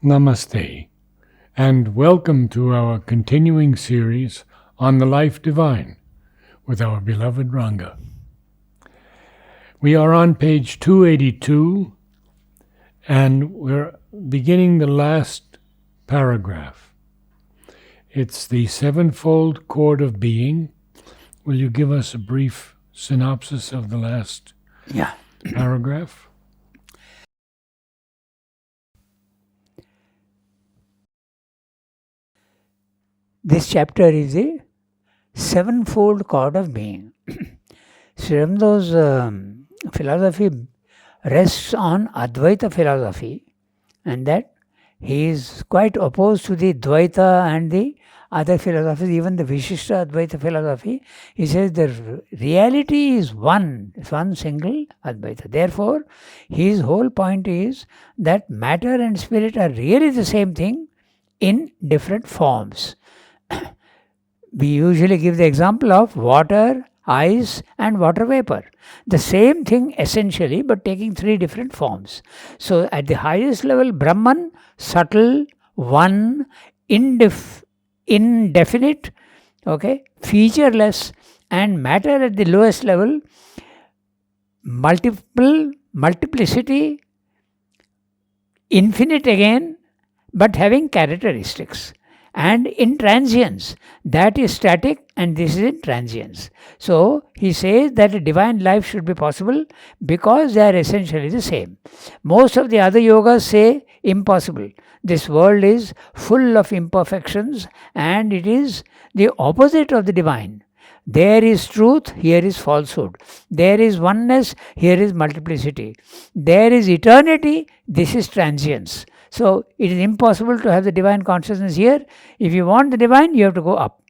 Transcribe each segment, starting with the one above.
Namaste, and welcome to our continuing series on the life divine with our beloved Ranga. We are on page 282, and we're beginning the last paragraph. It's the sevenfold chord of being. Will you give us a brief synopsis of the last paragraph? This chapter is a sevenfold chord of being. Sri Aurobido's philosophy rests on Advaita philosophy, and that he is quite opposed to the Dvaita and the other philosophies, even the Vishishta Advaita philosophy. He says the reality is one single Advaita. Therefore, his whole point is that matter and spirit are really the same thing in different forms. We usually give the example of water, ice and water vapor. The same thing essentially, but taking three different forms. So at the highest level, Brahman, subtle, one, indefinite, featureless, and matter at the lowest level, multiplicity, infinite again, but having characteristics. And in transience, that is static and this is in transience. So he says that a divine life should be possible because they are essentially the same. Most of the other yogas say impossible. This world is full of imperfections and it is the opposite of the divine. There is truth, here is falsehood. There is oneness, here is multiplicity. There is eternity, this is transience. So it is impossible to have the divine consciousness here. If you want the divine, you have to go up.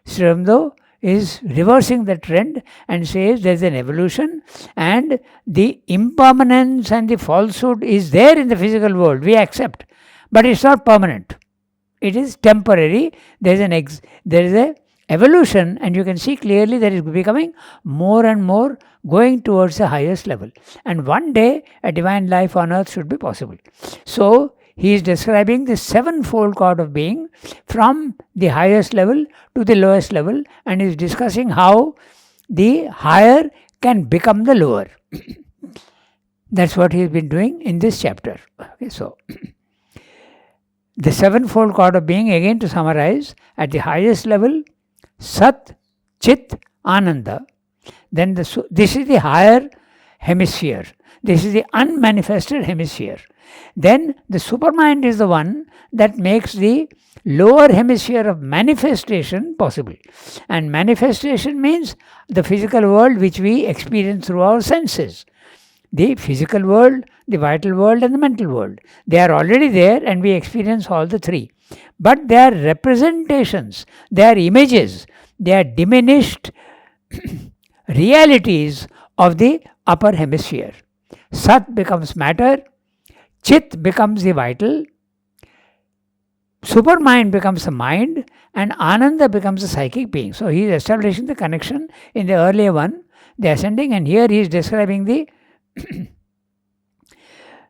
Sri Aurobido is reversing the trend and says there is an evolution and the impermanence and the falsehood is there in the physical world. We accept. But it's not permanent. It is temporary. There is a evolution, and you can see clearly that it is becoming more and more going towards the highest level. And one day a divine life on earth should be possible. So he is describing the sevenfold chord of being from the highest level to the lowest level, and is discussing how the higher can become the lower. That's what he has been doing in this chapter. So the sevenfold chord of being, again to summarize, at the highest level, Sat, Chit, Ananda. Then this is the higher hemisphere. This is the unmanifested hemisphere. Then the supermind is the one that makes the lower hemisphere of manifestation possible. And manifestation means the physical world which we experience through our senses. The physical world, the vital world and the mental world. They are already there and we experience all the three. But they are representations, they are images, they are diminished realities of the upper hemisphere. Sat becomes matter, Chit becomes the vital, supermind becomes the mind, and Ananda becomes the psychic being. So he is establishing the connection in the earlier one, the ascending, and here he is describing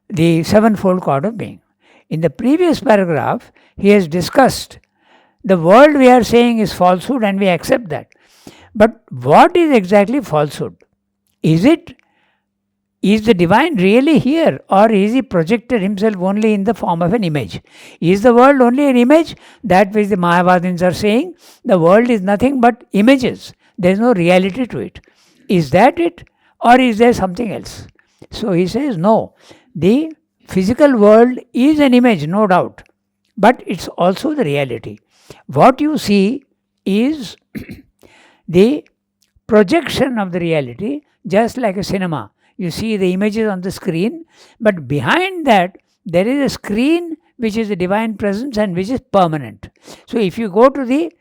the sevenfold chord of being. In the previous paragraph, he has discussed the world we are saying is falsehood and we accept that. But what is exactly falsehood? Is the divine really here, or is he projected himself only in the form of an image? Is the world only an image? That which the Mayavadins are saying, the world is nothing but images. There is no reality to it. Is that it, or is there something else? So he says no. The physical world is an image, no doubt, but it's also the reality. What you see is the projection of the reality, just like a cinema. You see the images on the screen, but behind that there is a screen which is the divine presence and which is permanent. So if you go to the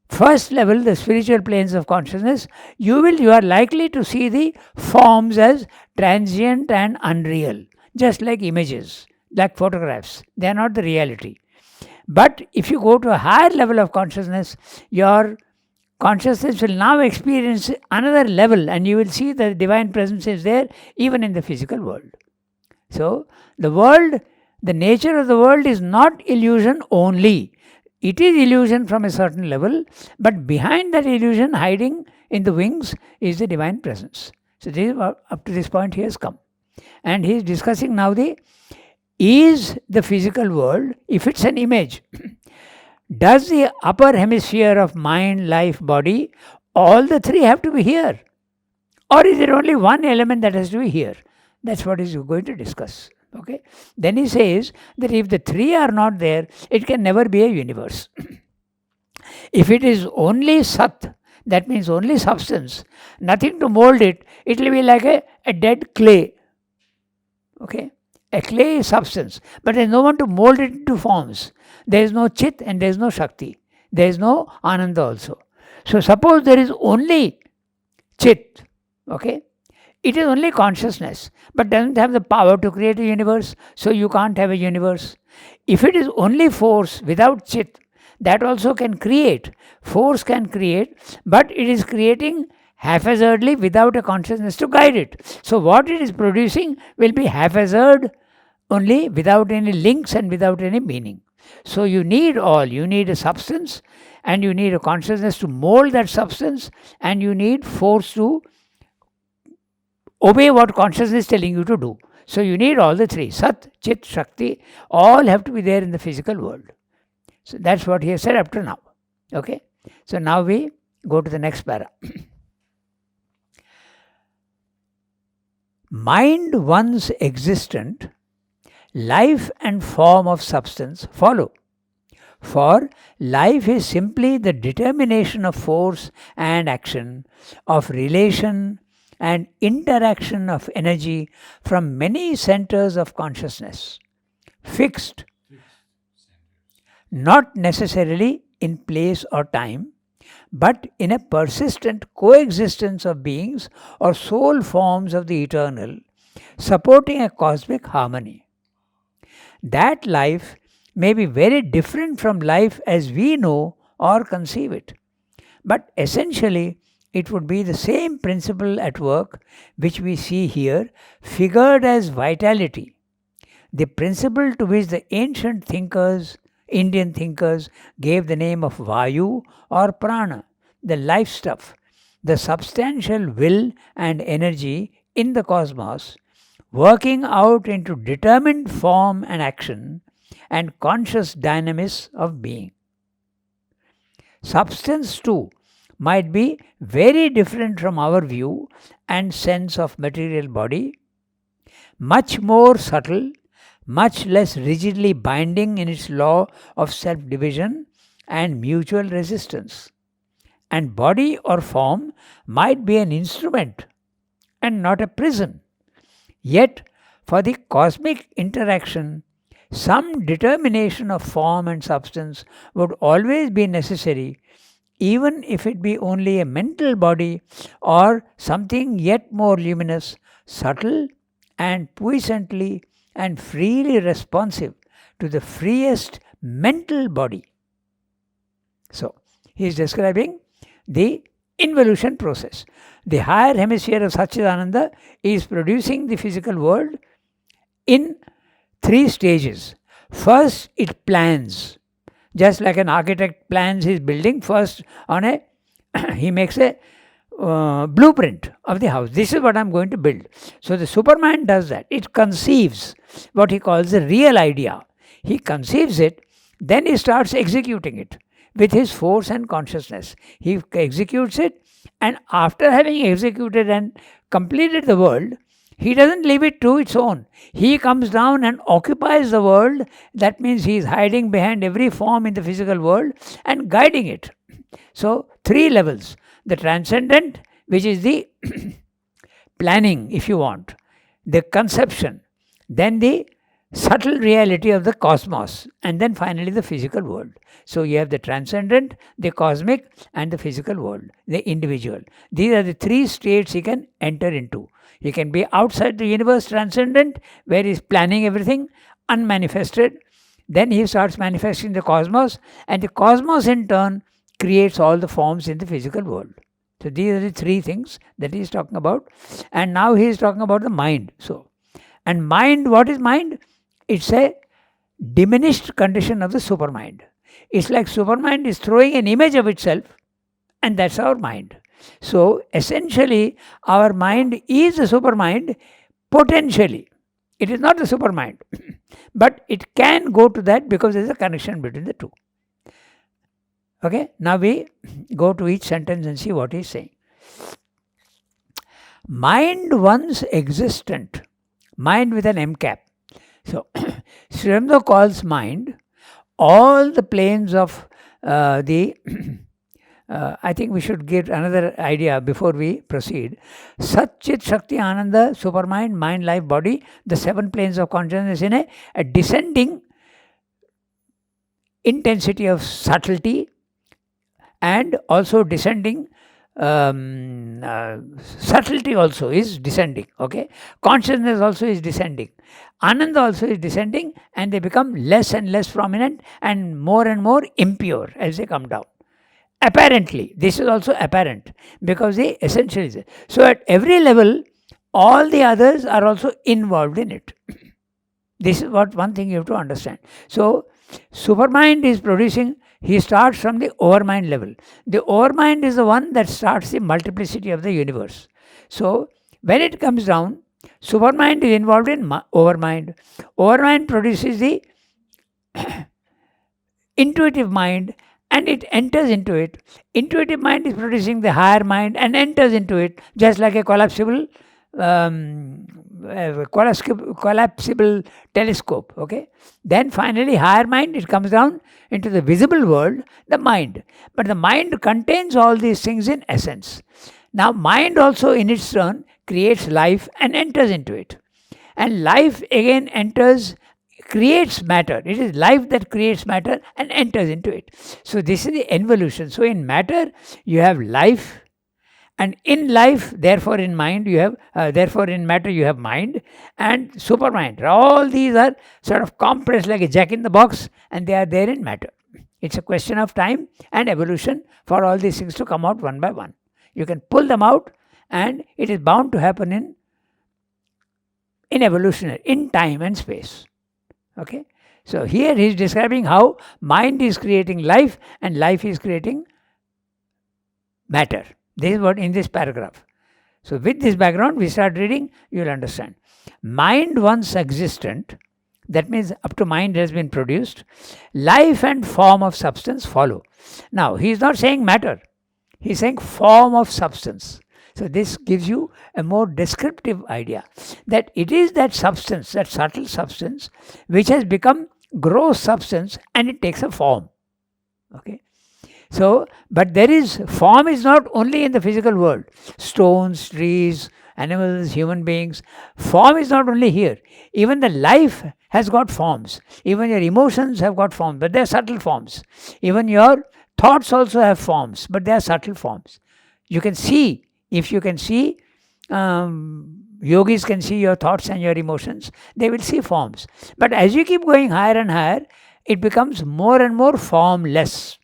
first level, the spiritual planes of consciousness, you are likely to see the forms as transient and unreal, just like images, like photographs. They are not the reality. But if you go to a higher level of consciousness, your consciousness will now experience another level, and you will see that divine presence is there even in the physical world. So the world the nature of the world is not illusion only. It is illusion from a certain level, but behind that illusion, hiding in the wings, is the divine presence. So this is up to this point he has come. And he is discussing now is the physical world, if it's an image, does the upper hemisphere of mind, life, body, all the three have to be here? Or is there only one element that has to be here? That's what he's going to discuss. Okay. Then he says that if the three are not there, it can never be a universe. If it is only Sat, that means only substance, nothing to mold it, it will be like a dead clay. Okay. A clay is substance, but there is no one to mold it into forms. There is no Chit and there is no Shakti. There is no Ananda also. So suppose there is only Chit, okay? It is only consciousness, but doesn't have the power to create a universe, so you can't have a universe. If it is only force without Chit, that also can create. Force can create, but it is creating haphazardly without a consciousness to guide it. So what it is producing will be haphazard only, without any links and without any meaning. So you need all. You need a substance, and you need a consciousness to mold that substance, and you need force to obey what consciousness is telling you to do. So you need all the three. Sat, Chit, Shakti, all have to be there in the physical world. So that's what he has said up to now. Okay. So now we go to the next para. Mind once existent, life and form of substance follow. For life is simply the determination of force and action, of relation and interaction of energy from many centers of consciousness, fixed, not necessarily in place or time, but in a persistent coexistence of beings or soul forms of the eternal, supporting a cosmic harmony. That life may be very different from life as we know or conceive it, but essentially it would be the same principle at work which we see here, figured as vitality, the principle to which the ancient thinkers, Indian thinkers, gave the name of Vayu or Prana, the life stuff, the substantial will and energy in the cosmos, working out into determined form and action and conscious dynamism of being. Substance too might be very different from our view and sense of material body, much more subtle, much less rigidly binding in its law of self-division and mutual resistance. And body or form might be an instrument and not a prison. Yet, for the cosmic interaction, some determination of form and substance would always be necessary, even if it be only a mental body or something yet more luminous, subtle and puissantly and freely responsive to the freest mental body. So, he is describing the involution process. The higher hemisphere of Satchidananda is producing the physical world in three stages. First, it plans. Just like an architect plans his building, first he makes a blueprint of the house. This is what I'm going to build. So the Superman does that. It conceives what he calls the real idea. He conceives it, then he starts executing it with his force and consciousness. He executes it, and after having executed and completed the world, he doesn't leave it to its own. He comes down and occupies the world. That means he is hiding behind every form in the physical world and guiding it. So, three levels. The transcendent, which is the planning, if you want, the conception, then the subtle reality of the cosmos, and then finally the physical world. So you have the transcendent, the cosmic, and the physical world, the individual. These are the three states he can enter into. He can be outside the universe, transcendent, where he is planning everything, unmanifested. Then he starts manifesting the cosmos, and the cosmos in turn creates all the forms in the physical world. So these are the three things that he is talking about. And now he is talking about the mind. So, and mind, what is mind? It's a diminished condition of the supermind. It's like supermind is throwing an image of itself, and that's our mind. So essentially, our mind is a supermind potentially. It is not a supermind, but it can go to that because there is a connection between the two. Okay, now we go to each sentence and see what he is saying. Mind once existent, mind with an M cap. So, Sri Aurobindo calls mind all the planes of the I think we should give another idea before we proceed. Sat Chit Shakti Ananda, supermind, mind, life, body, the 7 planes of consciousness in a descending intensity of subtlety and also descending subtlety also is descending. Okay, consciousness also is descending, Ananda also is descending, and they become less and less prominent and more impure as they come down. Apparently, this is also apparent because the essential is there. So at every level, all the others are also involved in it. This is what one thing you have to understand. So supermind is producing, he starts from the overmind level. The overmind is the one that starts the multiplicity of the universe. So when it comes down, supermind is involved in overmind. Overmind produces the intuitive mind, and it enters into it. Intuitive mind is producing the higher mind and enters into it, just like a collapsible telescope. Okay, then finally higher mind, it comes down into the visible world, the mind. But the mind contains all these things in essence. Now mind also in its turn creates life and enters into it, and life again creates matter. It is life that creates matter and enters into it. So this is the involution. So in matter you have life, and in life, therefore in mind you have, therefore in matter you have mind and supermind. All these are sort of compressed like a jack in the box, and they are there in matter. It's a question of time and evolution for all these things to come out one by one. You can pull them out, and it is bound to happen in evolutionary, in time and space. Okay, so here he is describing how mind is creating life and life is creating matter. This is what in this paragraph. So with this background we start reading, you will understand. Mind once existent, that means up to mind has been produced, life and form of substance follow. Now he is not saying matter, he is saying form of substance. So this gives you a more descriptive idea that it is that substance, that subtle substance, which has become gross substance, and it takes a form. Okay. So, but there is, form is not only in the physical world. Stones, trees, animals, human beings. Form is not only here. Even the life has got forms. Even your emotions have got forms, but they are subtle forms. Even your thoughts also have forms, but they are subtle forms. You can see, if you can see, yogis can see your thoughts and your emotions, they will see forms. But as you keep going higher and higher, it becomes more and more formless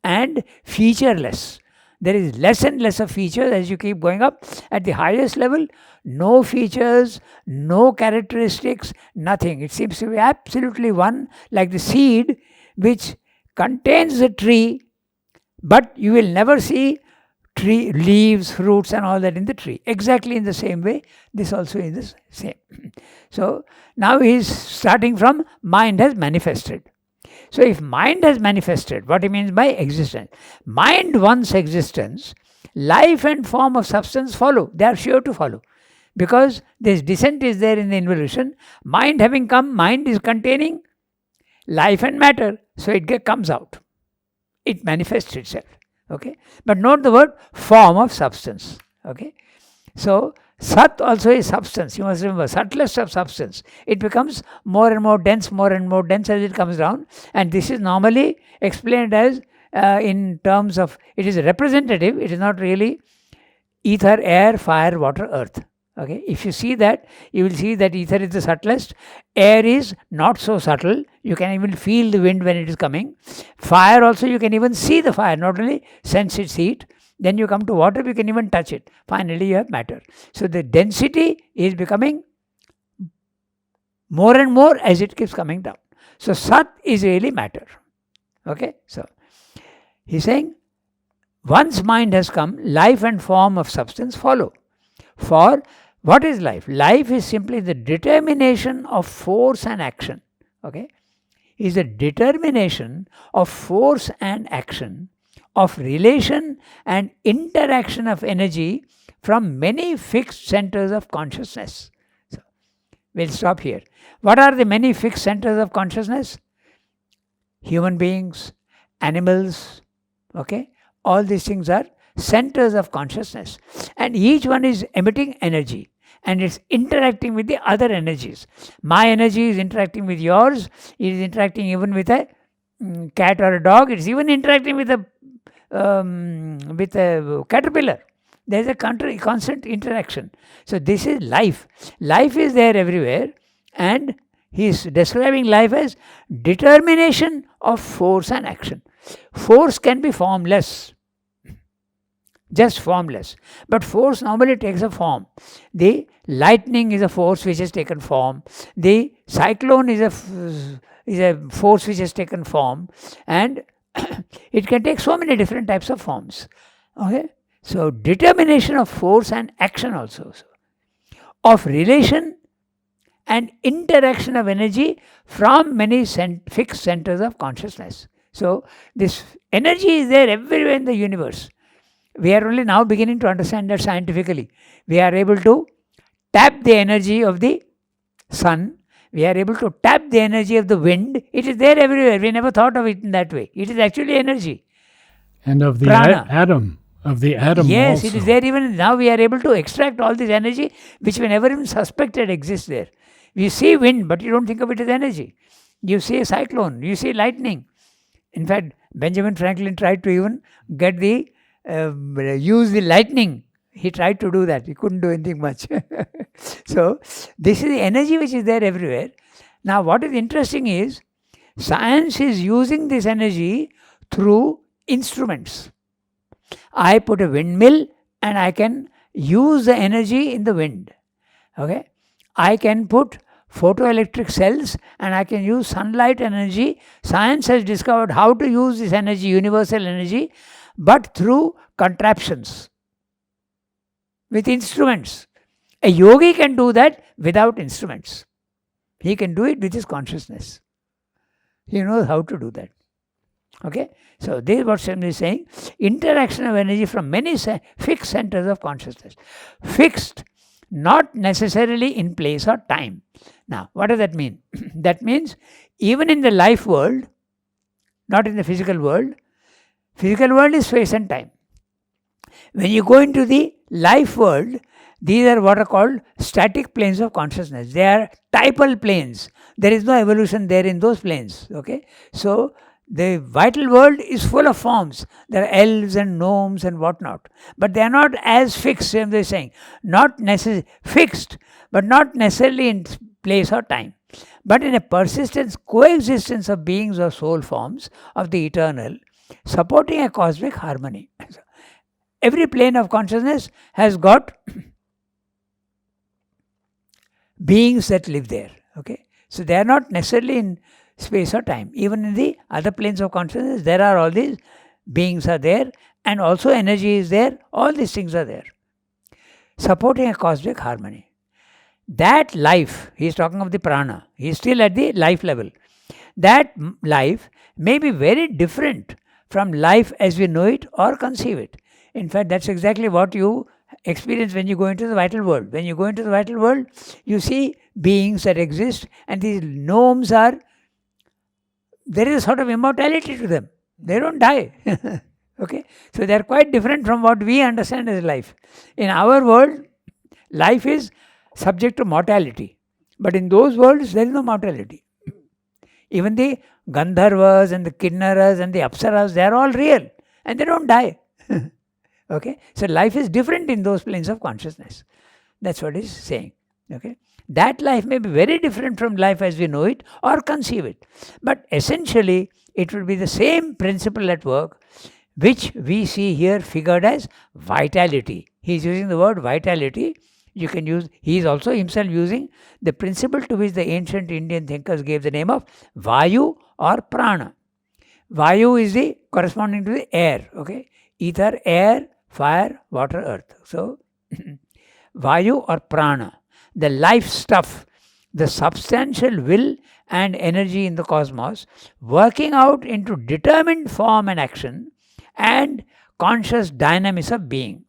and featureless. There is less and less of features as you keep going up. At the highest level, no features, no characteristics, nothing. It seems to be absolutely one, like the seed which contains the tree, but you will never see tree leaves, fruits and all that in the tree. Exactly in the same way, this also is the same. So now he is starting from mind has manifested. So if mind has manifested, what he means by existence? Mind once existence, life and form of substance follow. They are sure to follow. Because this descent is there in the involution. Mind having come, mind is containing life and matter. So it comes out. It manifests itself. Okay. But note the word form of substance. Okay. So Sat also is substance. You must remember, subtlest of substance. It becomes more and more dense as it comes down. And this is normally explained as in terms of, it is representative. It is not really ether, air, fire, water, earth. Okay. If you see that, you will see that ether is the subtlest. Air is not so subtle. You can even feel the wind when it is coming. Fire also, you can even see the fire, not only sense its heat. Then you come to water, you can even touch it. Finally, you have matter. So the density is becoming more and more as it keeps coming down. So Sat is really matter. Okay, so he's saying, once mind has come, life and form of substance follow. For what is life? Life is simply the determination of force and action. Okay, is the determination of force and action, of relation and interaction of energy from many fixed centers of consciousness. So, we'll stop here. What are the many fixed centers of consciousness? Human beings, animals, okay? All these things are centers of consciousness, and each one is emitting energy and it's interacting with the other energies. My energy is interacting with yours, it is interacting even with a cat or a dog, it's even interacting with a caterpillar. There is a constant interaction. So this is life. Life is there everywhere, and he is describing life as determination of force and action. Force can be formless, just formless, but force normally takes a form. The lightning is a force which has taken form. The cyclone is a force which has taken form, and it can take so many different types of forms. Okay, so determination of force and action also, of relation and interaction of energy from many fixed centers of consciousness. So this energy is there everywhere in the universe. We are only now beginning to understand that scientifically. We are able to tap the energy of the sun. We are able to tap the energy of the wind. It is there everywhere. We never thought of it in that way. It is actually energy. And of the atom. Of the atom yes, also. It is there even now. We are able to extract all this energy which we never even suspected exists there. You see wind, but you don't think of it as energy. You see a cyclone, you see lightning. In fact, Benjamin Franklin tried to even get use the lightning. He tried to do that. He couldn't do anything much. So, this is the energy which is there everywhere. Now, what is interesting is, science is using this energy through instruments. I put a windmill and I can use the energy in the wind. Okay, I can put photoelectric cells and I can use sunlight energy. Science has discovered how to use this energy, universal energy, but through contraptions, with instruments. A yogi can do that without instruments. He can do it with his consciousness. He knows how to do that. Okay, so this is what Swami is saying. Interaction of energy from many fixed centers of consciousness. Fixed, not necessarily in place or time. Now, what does that mean? That means even in the life world, not in the physical world is space and time. When you go into the life world, these are what are called static planes of consciousness. They are typal planes. There is no evolution there in those planes. Okay, so the vital world is full of forms. There are elves and gnomes and whatnot. But they are not as fixed, as they are saying. Not necessarily fixed, but not necessarily in place or time. But in a persistent coexistence of beings or soul forms of the eternal, supporting a cosmic harmony. Every plane of consciousness has got beings that live there. Okay, so they are not necessarily in space or time. Even in the other planes of consciousness, there are all these beings are there, and also energy is there. All these things are there, supporting a cosmic harmony. That life, he is talking of the prana, he is still at the life level. That life may be very different from life as we know it or conceive it. In fact, that's exactly what you experience when you go into the vital world. When you go into the vital world, you see beings that exist, and these gnomes are, there is a sort of immortality to them. They don't die. Okay, so they are quite different from what we understand as life. In our world, life is subject to mortality. But in those worlds, there is no mortality. Even the Gandharvas and the Kinnaras and the Apsaras, they are all real and they don't die. Okay, so life is different in those planes of consciousness. That's what he's saying. Okay, that life may be very different from life as we know it or conceive it. But essentially, it will be the same principle at work, which we see here figured as vitality. He is using the word vitality, You can use, he is also himself using the principle to which the ancient Indian thinkers gave the name of Vayu or Prana. Vayu is the corresponding to the air, okay? Ether, air, fire, water, earth. So, Vayu or Prana, the life stuff, the substantial will and energy in the cosmos, working out into determined form and action and conscious dynamics of being.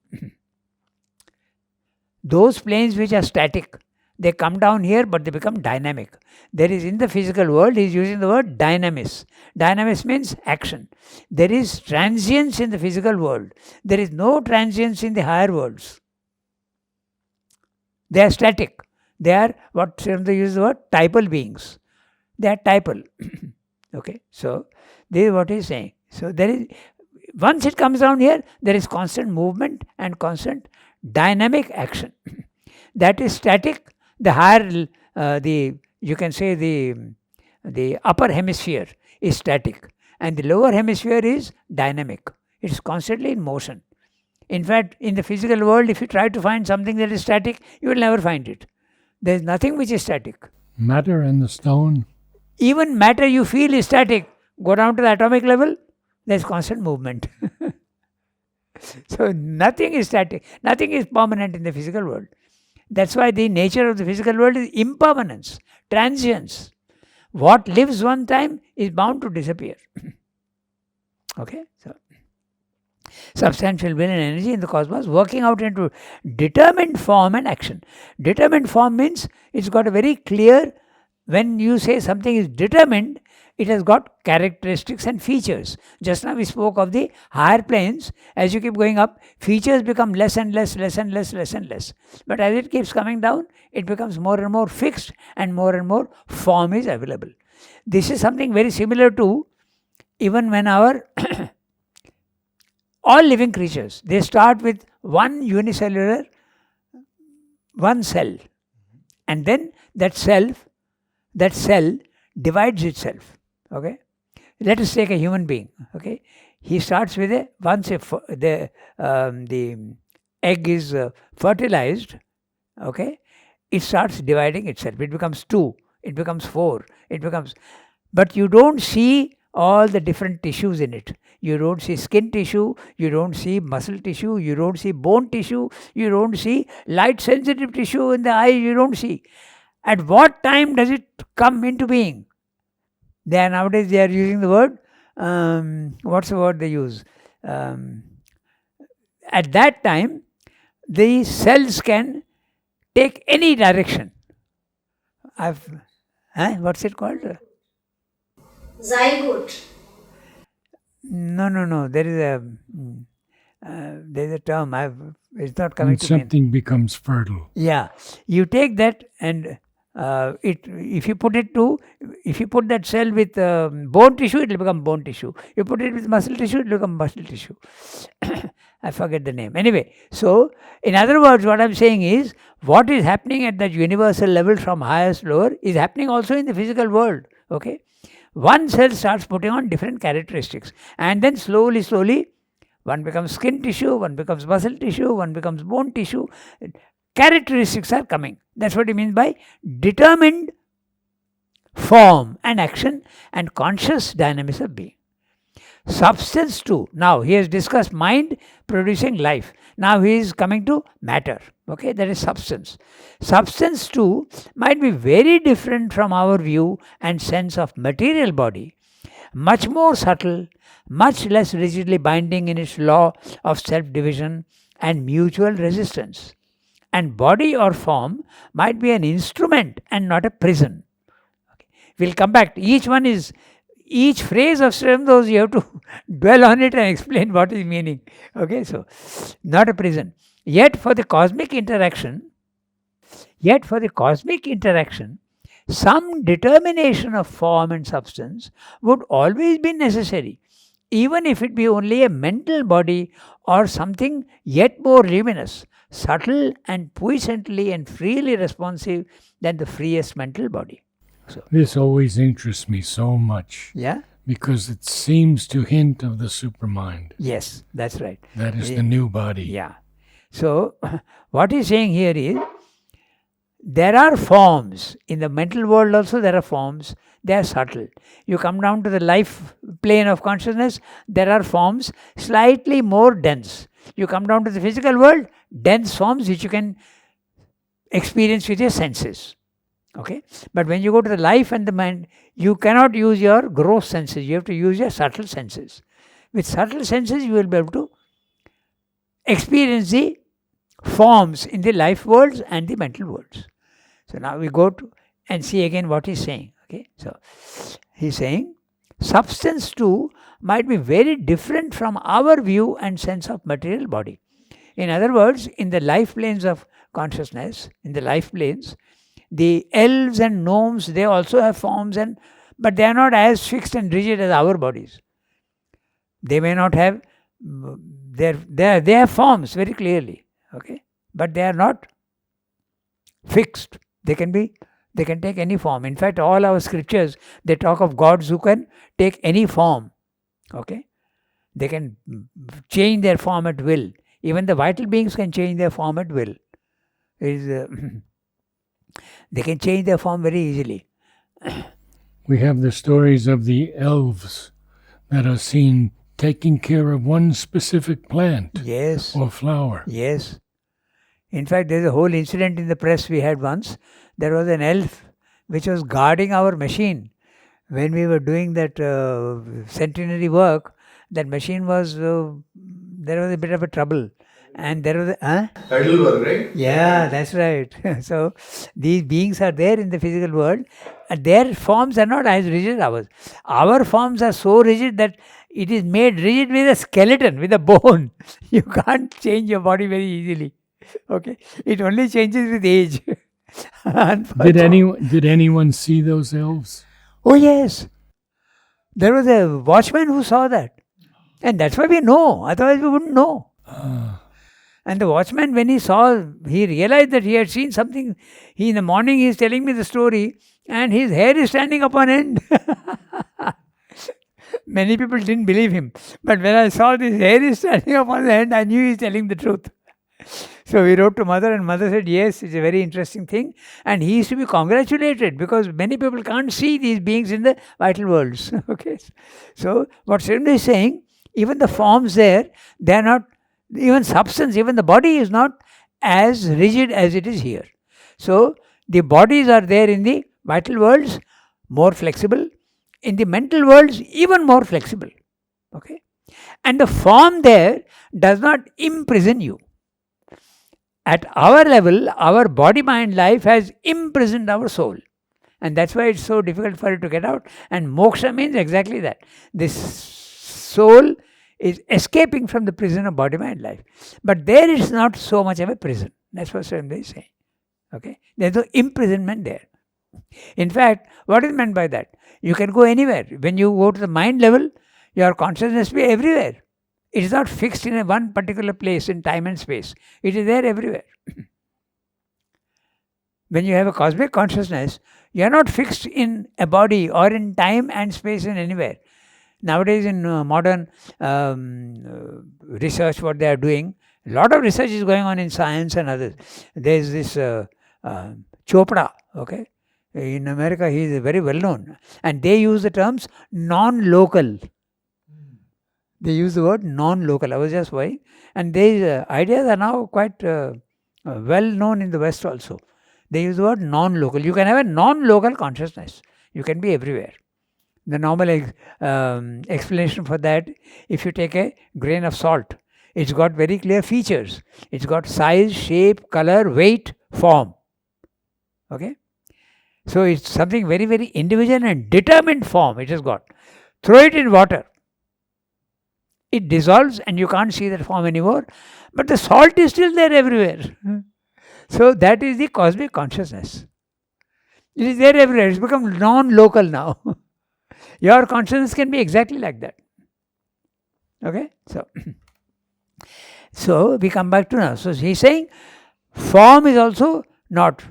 Those planes which are static, they come down here but they become dynamic. There is in the physical world, he is using the word dynamis. Dynamis means action. There is transience in the physical world. There is no transience in the higher worlds. They are static. They are, what they use the word, typal beings. They are typal. Okay, so this is what he is saying. So there is, once it comes down here, there is constant movement and constant dynamic action. That is static. The higher, you can say the upper hemisphere is static, and the lower hemisphere is dynamic. It is constantly in motion. In fact, in the physical world, if you try to find something that is static, you will never find it. There is nothing which is static. Matter and the stone. Even matter you feel is static. Go down to the atomic level, there is constant movement. So nothing is static. Nothing is permanent in the physical world. That's why the nature of the physical world is impermanence, transience. What lives one time is bound to disappear. Okay, so substantial will and energy in the cosmos working out into determined form and action. Determined form means it's got a very clear, when you say something is determined, it has got characteristics and features. Just now we spoke of the higher planes. As you keep going up, features become less and less, less and less, less and less. But as it keeps coming down, it becomes more and more fixed and more form is available. This is something very similar to even when our all living creatures, they start with one unicellular, one cell. And then that cell divides itself. Okay, let us take a human being. Okay, he starts with the egg is fertilized. Okay, it starts dividing itself. It becomes 2. It becomes 4. But you don't see all the different tissues in it. You don't see skin tissue. You don't see muscle tissue. You don't see bone tissue. You don't see light sensitive tissue in the eye. You don't see. At what time does it come into being? Nowadays they are using the word, what's the word they use? At that time, the cells can take any direction. What's it called? Zygote. No. There is a term. It's not coming to me. Something becomes fertile. Yeah, you take that and if you put that cell with bone tissue, it will become bone tissue. You put it with muscle tissue, it will become muscle tissue. I forget the name. Anyway, so in other words, what I'm saying is, what is happening at that universal level from highest to lower is happening also in the physical world. Okay, one cell starts putting on different characteristics, and then slowly, one becomes skin tissue, one becomes muscle tissue, one becomes bone tissue. Characteristics are coming. That's what he means by determined form and action and conscious dynamics of being. Substance too. Now he has discussed mind producing life. Now he is coming to matter. Okay, that is substance. Substance too might be very different from our view and sense of material body. Much more subtle, much less rigidly binding in its law of self-division and mutual resistance. And body or form might be an instrument and not a prison. Okay. We'll come back to each phrase of Sri Aurobindo, you have to dwell on it and explain what is meaning. Okay, so not a prison. Yet for the cosmic interaction, some determination of form and substance would always be necessary, even if it be only a mental body or something yet more luminous, subtle and puissantly and freely responsive than the freest mental body. So this always interests me so much. Yeah? Because it seems to hint of the supermind. Yes, that's right. That is the new body. Yeah. So what he's saying here is, there are forms. In the mental world also there are forms. They are subtle. You come down to the life plane of consciousness, there are forms slightly more dense. You come down to the physical world, dense forms which you can experience with your senses. Okay? But when you go to the life and the mind, you cannot use your gross senses. You have to use your subtle senses. With subtle senses, you will be able to experience the forms in the life worlds and the mental worlds. So now we go to and see again what he's saying. Okay, so he's saying substance too might be very different from our view and sense of material body. In other words, in the life planes of consciousness, in the life planes, the elves and gnomes, they also have forms, but they are not as fixed and rigid as our bodies. They may not have, they have forms very clearly, okay, but they are not fixed. They can take any form. In fact, all our scriptures, they talk of gods who can take any form, okay. They can change their form at will. Even the vital beings can change their form at will. They can change their form very easily. We have the stories of the elves that are seen taking care of one specific plant, yes, or flower. Yes. In fact, there's a whole incident in the press we had once. There was an elf which was guarding our machine. When we were doing that centenary work, that machine was, there was a bit of a trouble. And there was idle work, right? Yeah, that's right. So these beings are there in the physical world, and their forms are not as rigid as ours. Our forms are so rigid that it is made rigid with a skeleton, with a bone. You can't change your body very easily. Okay, it only changes with age. Did anyone see those elves? Oh yes, there was a watchman who saw that, and that's why we know. Otherwise, we wouldn't know. And the watchman, when he realized that he had seen something. In the morning, he is telling me the story, and his hair is standing up on end. Many people didn't believe him. But when I saw this hair is standing up on the end, I knew he is telling the truth. So we wrote to mother, and mother said, yes, it's a very interesting thing. And he is to be congratulated, because many people can't see these beings in the vital worlds. Okay. So what Srimad is saying, even the forms there, they are not, even substance, even the body is not as rigid as it is here. So the bodies are there in the vital worlds, more flexible. In the mental worlds, even more flexible. Okay. And the form there does not imprison you. At our level, our body-mind life has imprisoned our soul. And that's why it's so difficult for it to get out. And moksha means exactly that. This soul is escaping from the prison of body-mind life. But there is not so much of a prison. That's what Swami is saying. Okay? There's no imprisonment there. In fact, what is meant by that? You can go anywhere. When you go to the mind level, your consciousness will be everywhere. It is not fixed in one particular place in time and space. It is there everywhere. When you have a cosmic consciousness, you are not fixed in a body or in time and space in anywhere. Nowadays in modern research, what they are doing, a lot of research is going on in science and others. There is this Chopra, okay? In America, he is very well known. And they use the terms non-local. They use the word non-local. I was just why. And these ideas are now quite well known in the West also. They use the word non-local. You can have a non-local consciousness. You can be everywhere. The normal explanation for that, if you take a grain of salt, it's got very clear features. It's got size, shape, color, weight, form. Okay? So it's something very, very individual and determined form it has got. Throw it in water. It dissolves and you can't see that form anymore. But the salt is still there everywhere. So that is the cosmic consciousness. It is there everywhere. It's become non-local now. Your consciousness can be exactly like that. Okay? So we come back to now. So he's saying form is also not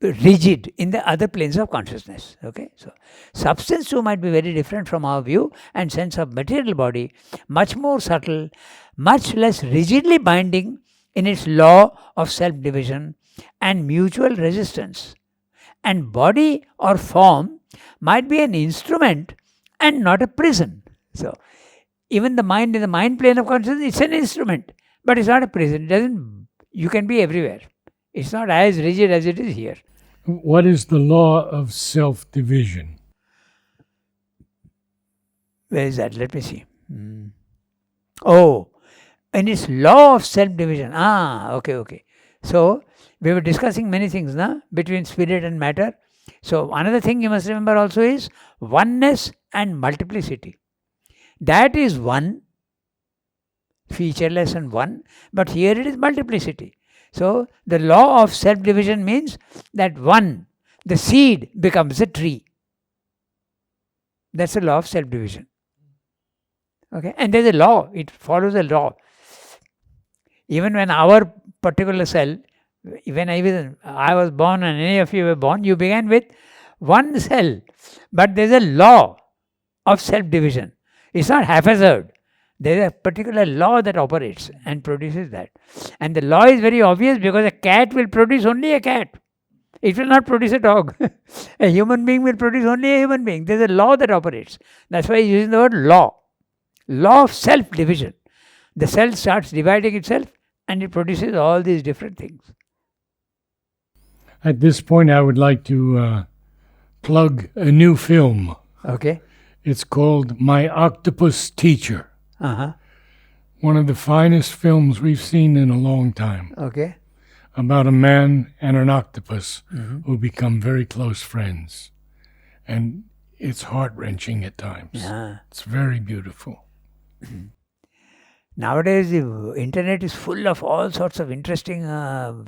rigid in the other planes of consciousness. Okay, so substance too might be very different from our view and sense of material body, much more subtle, much less rigidly binding in its law of self-division, and mutual resistance. And body or form might be an instrument and not a prison. So, even the mind in the mind plane of consciousness, it's an instrument, but it's not a prison. It doesn't. You can be everywhere. It's not as rigid as it is here. What is the law of self-division? Where is that? Let me see. Oh, and its law of self-division. Okay. So, we were discussing many things between spirit and matter. So, another thing you must remember also is oneness and multiplicity. That is one, featureless and one, but here it is multiplicity. So, the law of self-division means that one, the seed becomes a tree. That's the law of self-division. Okay, and there's a law, it follows a law. Even when our particular cell, when I was born and any of you were born, you began with one cell. But there's a law of self-division. It's not haphazard. There is a particular law that operates and produces that. And the law is very obvious because a cat will produce only a cat. It will not produce a dog. A human being will produce only a human being. There's a law that operates. That's why he's using the word law. Law of self-division. The cell starts dividing itself and it produces all these different things. At this point, I would like to plug a new film. Okay. It's called My Octopus Teacher. One of the finest films we've seen in a long time. Okay. About a man and an octopus who become very close friends. And it's heart-wrenching at times. It's very beautiful. Nowadays, the internet is full of all sorts of interesting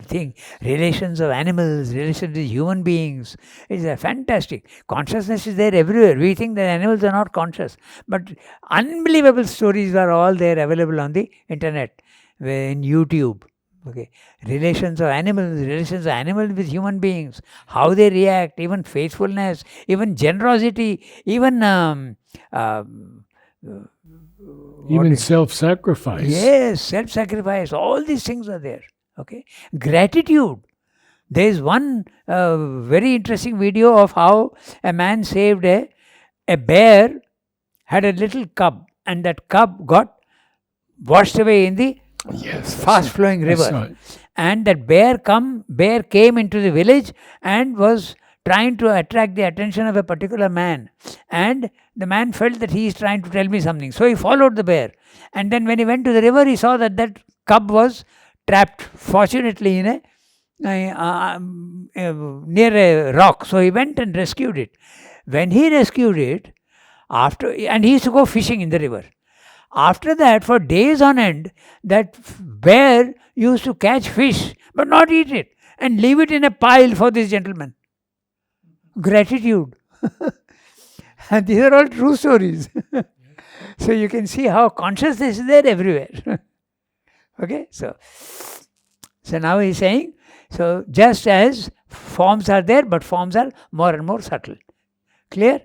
things. Relations of animals, relations with human beings. It's fantastic. Consciousness is there everywhere. We think that animals are not conscious. But unbelievable stories are all there available on the internet, in YouTube. Okay, relations of animals with human beings, how they react, even faithfulness, even generosity, even self-sacrifice. Yes, self-sacrifice. All these things are there. Okay, gratitude. There is one very interesting video of how a man saved a bear had a little cub, and that cub got washed away in the fast-flowing river. And that bear came into the village and was trying to attract the attention of a particular man. And the man felt that he is trying to tell me something. So he followed the bear. And then when he went to the river, he saw that cub was trapped, fortunately, in near a rock. So he went and rescued it. When he rescued it, and he used to go fishing in the river. After that, for days on end, that bear used to catch fish, but not eat it, and leave it in a pile for this gentleman. Gratitude. And these are all true stories. So you can see how consciousness is there everywhere. Okay, so now he's saying, so just as forms are there, but forms are more and more subtle. Clear?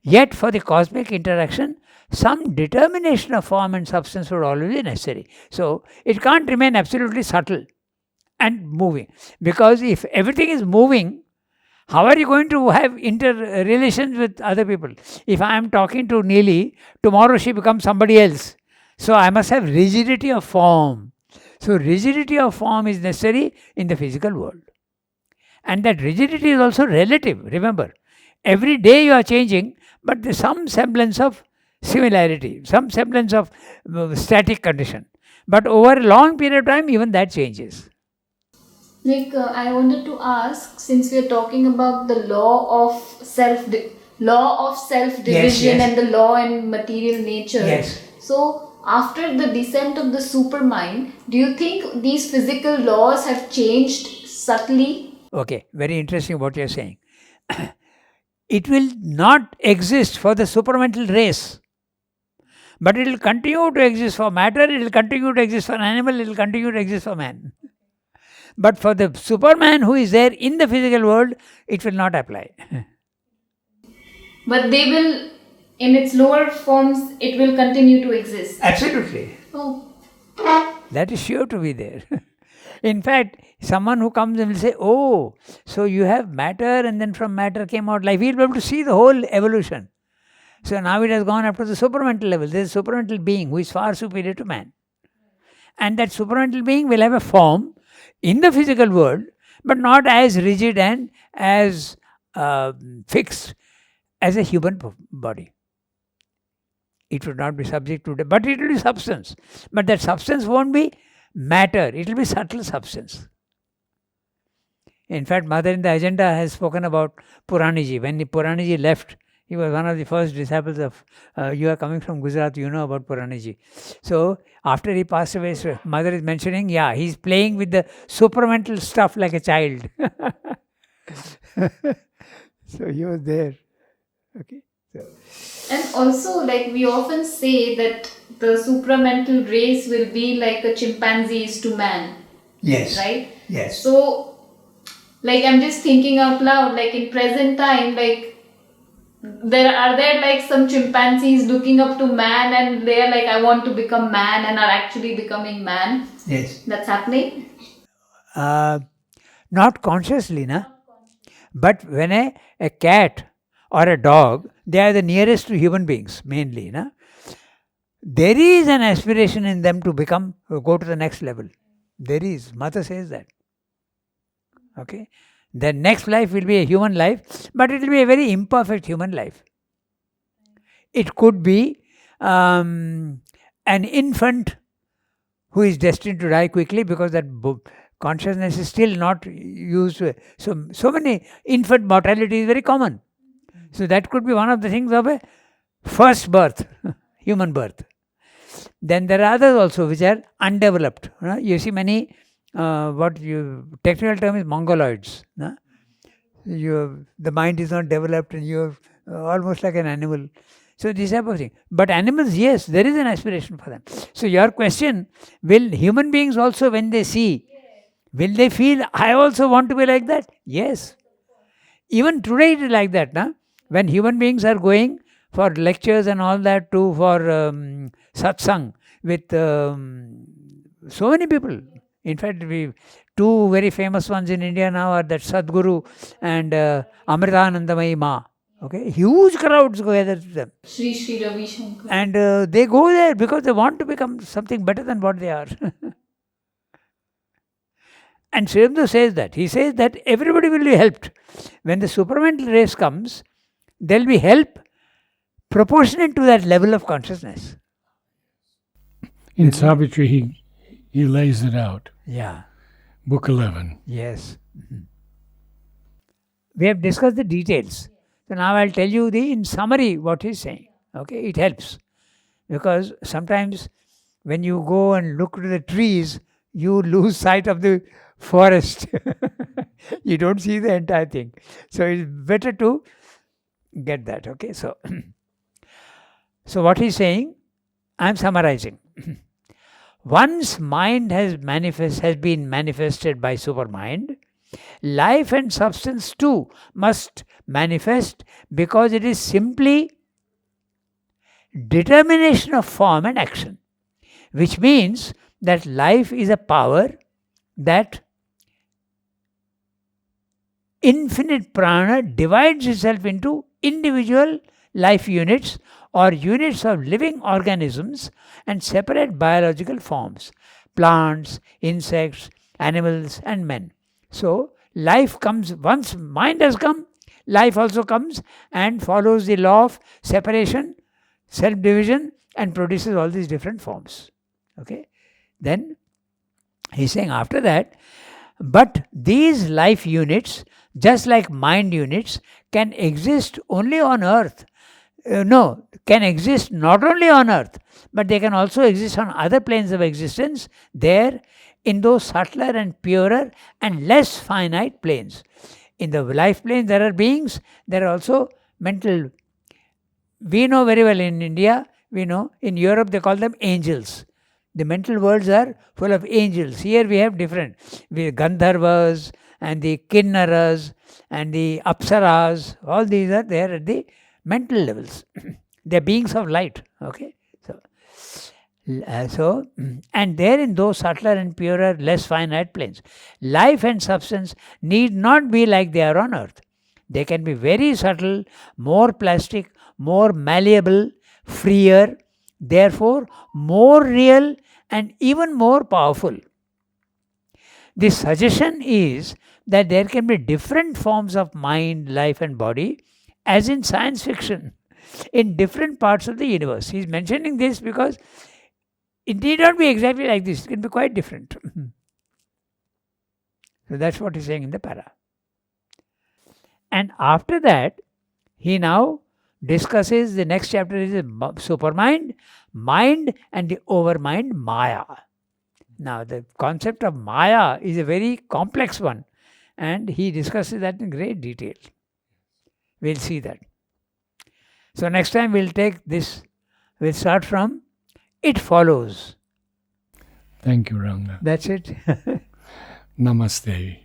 Yet for the cosmic interaction, some determination of form and substance would always be necessary. So it can't remain absolutely subtle and moving. Because if everything is moving, how are you going to have interrelations with other people? If I am talking to Neeli, tomorrow she becomes somebody else. So I must have rigidity of form. So rigidity of form is necessary in the physical world. And that rigidity is also relative. Remember, every day you are changing, but there's some semblance of similarity, some semblance of static condition. But over a long period of time, even that changes. I wanted to ask, since we are talking about the law of self-division and the law in material nature. Yes. So, after the descent of the supermind, do you think these physical laws have changed subtly? Okay, very interesting what you are saying. It will not exist for the supramental race. But it will continue to exist for matter, it will continue to exist for an animal, it will continue to exist for man. But for the Superman who is there in the physical world, it will not apply. But they will, in its lower forms, it will continue to exist. Absolutely. Oh. That is sure to be there. In fact, someone who comes and will say, oh, so you have matter and then from matter came out life. He'll be able to see the whole evolution. So now it has gone up to the supramental level. There is a supramental being who is far superior to man. And that supramental being will have a form in the physical world, but not as rigid and as fixed as a human body. It would not be subject to, but it will be substance. But that substance won't be matter, it will be subtle substance. In fact, Mother in the agenda has spoken about Puraniji. When the Puraniji left, he was one of the first disciples of, you are coming from Gujarat, you know about Puraniji. So, after he passed away, so Mother is mentioning, yeah, he's playing with the supramental stuff like a child. So, he was there. Okay. So. And also, like we often say that the supramental race will be like a chimpanzees to man. Yes. Right? Yes. So, like I'm just thinking out loud, like in present time, like there like some chimpanzees looking up to man and they're like, I want to become man, and are actually becoming man. Yes. That's happening? Not consciously, na? But when a cat or a dog, they are the nearest to human beings, mainly, na? There is an aspiration in them to go to the next level. There is. Mother says that. Okay? The next life will be a human life, but it will be a very imperfect human life. It could be an infant who is destined to die quickly because that consciousness is still not used. So many infant mortality is very common. So that could be one of the things of a first birth, human birth. Then there are others also which are undeveloped. You see many, technical term is mongoloids. The mind is not developed and you're almost like an animal. So this type of thing. But animals, yes, there is an aspiration for them. So your question, will human beings also, when they see, will they feel, I also want to be like that? Yes. Even today it is like that. When human beings are going for lectures and all that for satsang with so many people. In fact, two very famous ones in India now are that Sadguru and Amritanandamayi Ma. Okay, huge crowds gather to them. Sri Ravi Shankar. And they go there because they want to become something better than what they are. And Sri Aurobindo says that. He says that everybody will be helped. When the supramental race comes, there will be help proportionate to that level of consciousness. In Savitri, he lays it out. Yeah. Book 11. Yes. Mm-hmm. We have discussed the details. So now I'll tell you in summary what he's saying. Okay, it helps. Because sometimes when you go and look to the trees, you lose sight of the forest. You don't see the entire thing. So it's better to get that. Okay, so what he's saying, I'm summarizing. Once mind has been manifested by supermind, life and substance too must manifest, because it is simply determination of form and action, which means that life is a power that infinite prana divides itself into individual life units or units of living organisms and separate biological forms, plants, insects, animals and men. So life comes, once mind has come, life also comes and follows the law of separation, self-division, and produces all these different forms. Okay. Then he's saying after that, but these life units, just like mind units, can exist only on earth. Can exist not only on earth, but they can also exist on other planes of existence, there in those subtler and purer and less finite planes. In the life plane there are beings, there are also mental. We know very well in India, in Europe they call them angels. The mental worlds are full of angels. Here we have different. We have Gandharvas and the Kinnaras and the Apsaras. All these are there at the mental levels. They are beings of light. Okay. So And there in those subtler and purer, less finite planes, life and substance need not be like they are on earth. They can be very subtle, more plastic, more malleable, freer, therefore more real and even more powerful. The suggestion is that there can be different forms of mind, life, and body, as in science fiction, in different parts of the universe. He's mentioning this because it need not be exactly like this, it can be quite different. So that's what he's saying in the para. And after that, he now discusses the next chapter is the supermind, mind, and the overmind, Maya. Now, the concept of Maya is a very complex one, and he discusses that in great detail. We'll see that. So, next time we'll take this, we'll start from It Follows. Thank you, Ranga. That's it. Namaste.